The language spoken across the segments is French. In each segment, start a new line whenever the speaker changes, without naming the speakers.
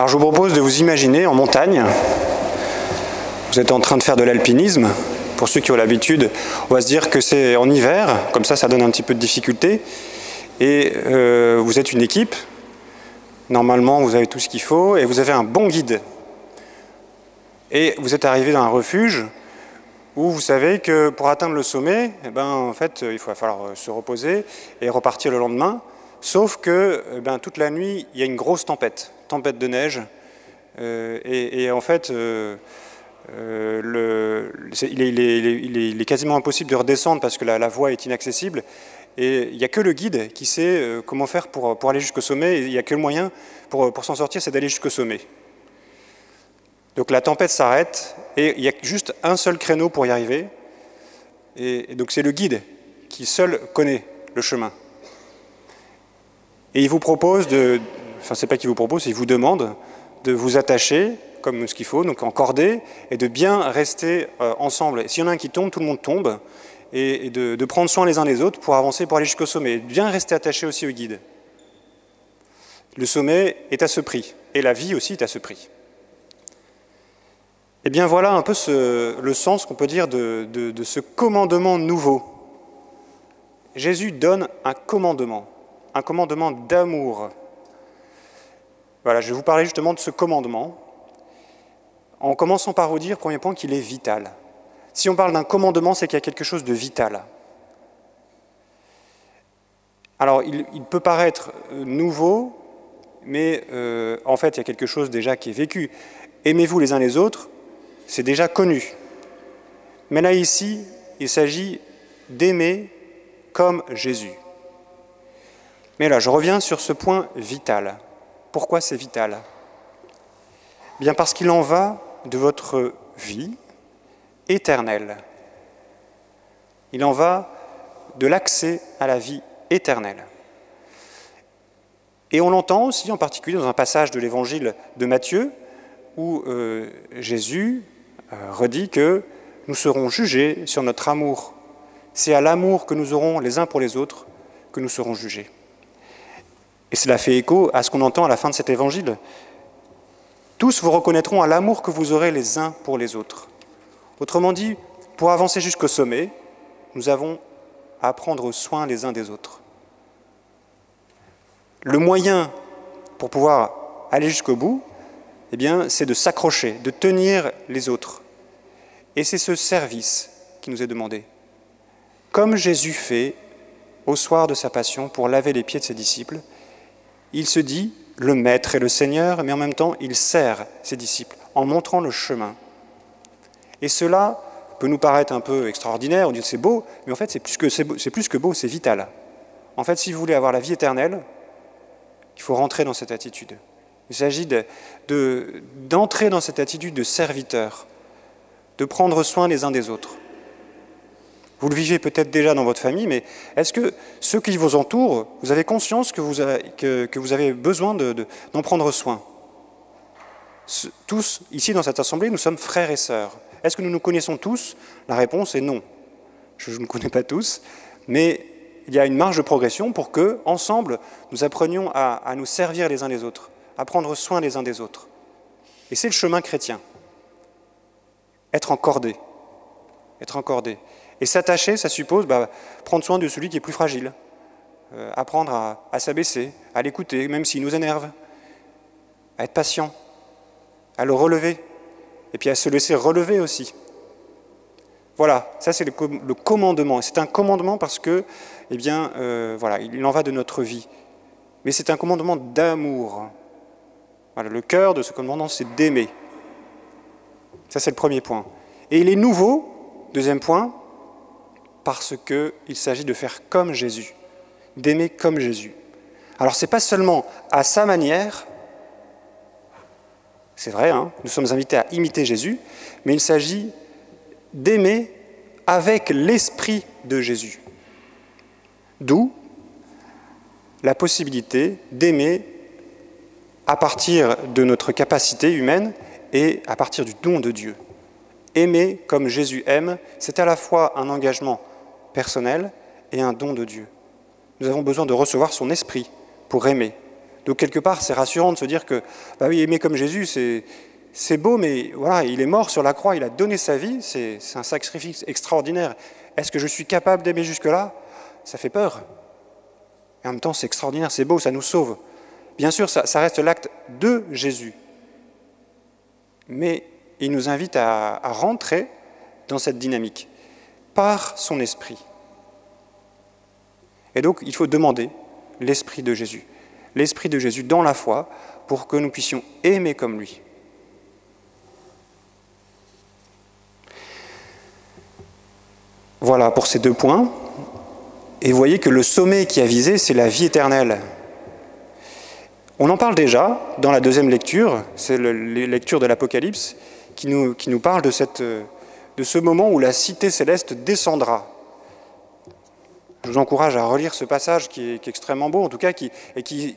Alors je vous propose de vous imaginer en montagne. Vous êtes en train de faire de l'alpinisme. Pour ceux qui ont l'habitude, on va se dire que c'est en hiver, comme ça donne un petit peu de difficulté. Et vous êtes une équipe. Normalement, vous avez tout ce qu'il faut et vous avez un bon guide. Et vous êtes arrivé dans un refuge où vous savez que pour atteindre le sommet, en fait, il va falloir se reposer et repartir le lendemain. Sauf que toute la nuit, il y a une grosse tempête de neige. Et en fait, il est quasiment impossible de redescendre parce que la voie est inaccessible. Et il n'y a que le guide qui sait comment faire pour aller jusqu'au sommet. Et il n'y a que le moyen pour s'en sortir, c'est d'aller jusqu'au sommet. Donc la tempête s'arrête et il y a juste un seul créneau pour y arriver. Et donc c'est le guide qui seul connaît le chemin. Et il vous propose c'est pas qu'il vous propose, il vous demande de vous attacher comme ce qu'il faut, donc en cordée, et de bien rester ensemble. Et s'il y en a un qui tombe, tout le monde tombe, et de prendre soin les uns des autres pour avancer, pour aller jusqu'au sommet. Et bien rester attaché aussi au guide. Le sommet est à ce prix, et la vie aussi est à ce prix. Eh bien voilà un peu le sens qu'on peut dire de ce commandement nouveau. Jésus donne un commandement d'amour. Voilà, je vais vous parler justement de ce commandement, en commençant par vous dire, premier point, qu'il est vital. Si on parle d'un commandement, c'est qu'il y a quelque chose de vital. Alors, il peut paraître nouveau, mais en fait, il y a quelque chose déjà qui est vécu. Aimez-vous les uns les autres, c'est déjà connu. Mais là, ici, il s'agit d'aimer comme Jésus. Mais là, je reviens sur ce point vital. Pourquoi c'est vital ? Bien parce qu'il en va de votre vie éternelle. Il en va de l'accès à la vie éternelle. Et on l'entend aussi en particulier dans un passage de l'évangile de Matthieu où Jésus redit que nous serons jugés sur notre amour. C'est à l'amour que nous aurons les uns pour les autres que nous serons jugés. Et cela fait écho à ce qu'on entend à la fin de cet évangile. Tous vous reconnaîtront à l'amour que vous aurez les uns pour les autres. Autrement dit, pour avancer jusqu'au sommet, nous avons à prendre soin les uns des autres. Le moyen pour pouvoir aller jusqu'au bout, c'est de s'accrocher, de tenir les autres. Et c'est ce service qui nous est demandé. Comme Jésus fait au soir de sa passion pour laver les pieds de ses disciples, il se dit le Maître et le Seigneur, mais en même temps, il sert ses disciples en montrant le chemin. Et cela peut nous paraître un peu extraordinaire, on dit c'est beau, mais en fait, c'est plus que beau, c'est vital. En fait, si vous voulez avoir la vie éternelle, il faut rentrer dans cette attitude. Il s'agit d'entrer dans cette attitude de serviteur, de prendre soin les uns des autres. Vous le vivez peut-être déjà dans votre famille, mais est-ce que ceux qui vous entourent, vous avez conscience que vous avez besoin d'en prendre soin ? Tous, ici dans cette assemblée, nous sommes frères et sœurs. Est-ce que nous nous connaissons tous ? La réponse est non. Je ne connais pas tous, mais il y a une marge de progression pour que, ensemble, nous apprenions à nous servir les uns les autres, à prendre soin les uns des autres. Et c'est le chemin chrétien. Être en cordée. Être en cordée. Et s'attacher, ça suppose prendre soin de celui qui est plus fragile, apprendre à s'abaisser, à l'écouter, même s'il nous énerve, à être patient, à le relever, et puis à se laisser relever aussi. Voilà, ça c'est le commandement. C'est un commandement parce que, il en va de notre vie. Mais c'est un commandement d'amour. Voilà, le cœur de ce commandement, c'est d'aimer. Ça c'est le premier point. Et il est nouveau, deuxième point, parce qu'il s'agit de faire comme Jésus, d'aimer comme Jésus. Alors ce n'est pas seulement à sa manière, c'est vrai, nous sommes invités à imiter Jésus, mais il s'agit d'aimer avec l'esprit de Jésus. D'où la possibilité d'aimer à partir de notre capacité humaine et à partir du don de Dieu. Aimer comme Jésus aime, c'est à la fois un engagement personnel et un don de Dieu. Nous avons besoin de recevoir son esprit pour aimer, Donc quelque part, c'est rassurant de se dire que, bah oui, aimer comme Jésus, c'est beau, mais voilà, il est mort sur la croix, il a donné sa vie, c'est un sacrifice extraordinaire. Est-ce que je suis capable d'aimer jusque-là? Ça fait peur. Et en même temps, c'est extraordinaire, c'est beau, ça nous sauve. Bien sûr, ça reste l'acte de Jésus. Mais il nous invite à rentrer dans cette dynamique par son esprit. Et donc, il faut demander l'esprit de Jésus. L'esprit de Jésus dans la foi pour que nous puissions aimer comme lui. Voilà pour ces 2 points. Et vous voyez que le sommet qui a visé, c'est la vie éternelle. On en parle déjà dans la 2e lecture, c'est la lecture de l'Apocalypse, qui nous parle de ce moment où la cité céleste descendra. Je vous encourage à relire ce passage qui est extrêmement beau, en tout cas, qui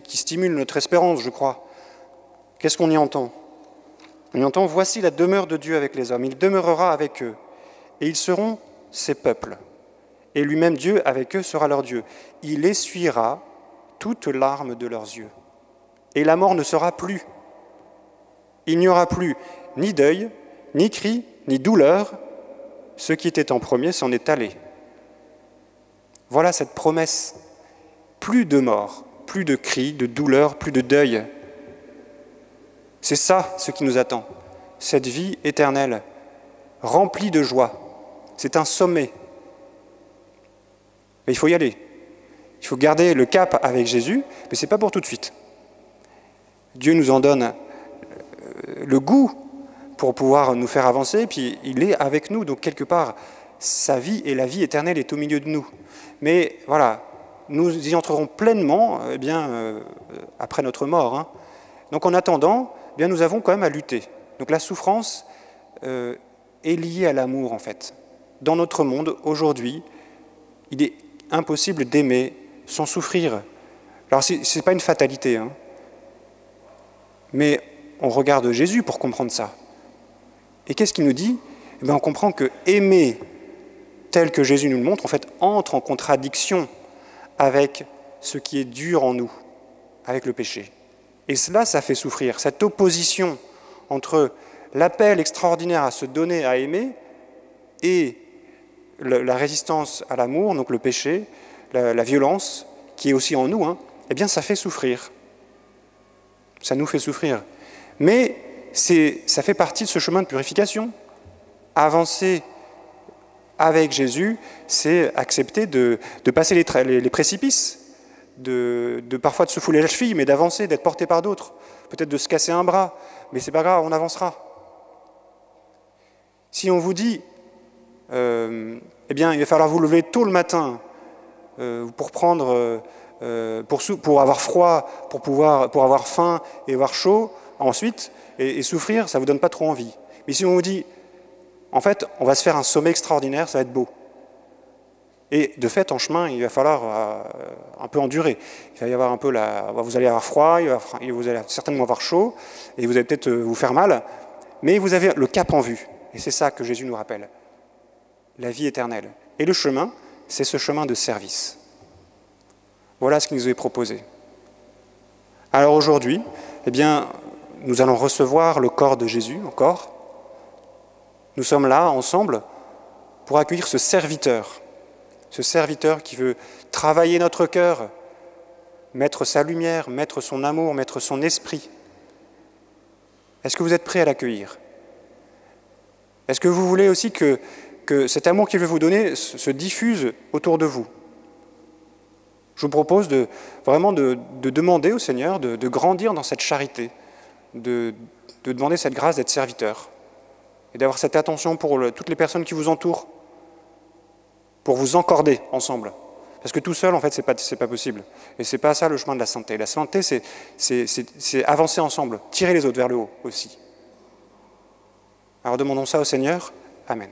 stimule notre espérance, je crois. Qu'est-ce qu'on y entend? On y entend « Voici la demeure de Dieu avec les hommes, il demeurera avec eux, et ils seront ses peuples. Et lui-même Dieu avec eux sera leur Dieu. Il essuiera toute larme de leurs yeux. Et la mort ne sera plus. Il n'y aura plus ni deuil, ni cri, ni douleur. Ce qui était en premier s'en est allé. » Voilà cette promesse. Plus de mort, plus de cris, de douleur, plus de deuil. C'est ça ce qui nous attend. Cette vie éternelle, remplie de joie. C'est un sommet. Mais il faut y aller. Il faut garder le cap avec Jésus, mais ce n'est pas pour tout de suite. Dieu nous en donne le goût pour pouvoir nous faire avancer, puis il est avec nous, donc quelque part, sa vie et la vie éternelle est au milieu de nous. Mais voilà, nous y entrerons pleinement après notre mort. Hein. Donc en attendant, nous avons quand même à lutter. Donc la souffrance est liée à l'amour, en fait. Dans notre monde, aujourd'hui, il est impossible d'aimer sans souffrir. Alors ce n'est pas une fatalité, hein. Mais on regarde Jésus pour comprendre ça. Et qu'est-ce qu'il nous dit? On comprend que aimer tel que Jésus nous le montre, en fait, entre en contradiction avec ce qui est dur en nous, avec le péché. Et cela, ça fait souffrir. Cette opposition entre l'appel extraordinaire à se donner, à aimer, et la résistance à l'amour, donc le péché, la violence, qui est aussi en nous, hein, ça fait souffrir. Ça nous fait souffrir. Mais ça fait partie de ce chemin de purification. Avancer avec Jésus, c'est accepter de passer les précipices, parfois de se fouler la cheville, mais d'avancer, d'être porté par d'autres, peut-être de se casser un bras, mais c'est pas grave, on avancera. Si on vous dit, il va falloir vous lever tôt le matin pour avoir froid, pour avoir faim et avoir chaud, ensuite, et souffrir, ça ne vous donne pas trop envie. Mais si on vous dit, en fait, on va se faire un sommet extraordinaire, ça va être beau. Et de fait, en chemin, il va falloir un peu endurer. Il va y avoir un peu vous allez avoir froid, vous allez certainement avoir chaud, et vous allez peut-être vous faire mal, mais vous avez le cap en vue. Et c'est ça que Jésus nous rappelle. La vie éternelle. Et le chemin, c'est ce chemin de service. Voilà ce qui nous est proposé. Alors aujourd'hui, nous allons recevoir le corps de Jésus encore. Nous sommes là, ensemble, pour accueillir ce serviteur qui veut travailler notre cœur, mettre sa lumière, mettre son amour, mettre son esprit. Est-ce que vous êtes prêts à l'accueillir? Est-ce que vous voulez aussi que cet amour qu'il veut vous donner se diffuse autour de vous? Je vous propose vraiment de demander au Seigneur de grandir dans cette charité, de demander cette grâce d'être serviteur et d'avoir cette attention pour toutes les personnes qui vous entourent, pour vous encorder ensemble. Parce que tout seul, en fait, c'est pas possible. Et c'est pas ça le chemin de la sainteté. La sainteté, c'est avancer ensemble, tirer les autres vers le haut aussi. Alors demandons ça au Seigneur. Amen.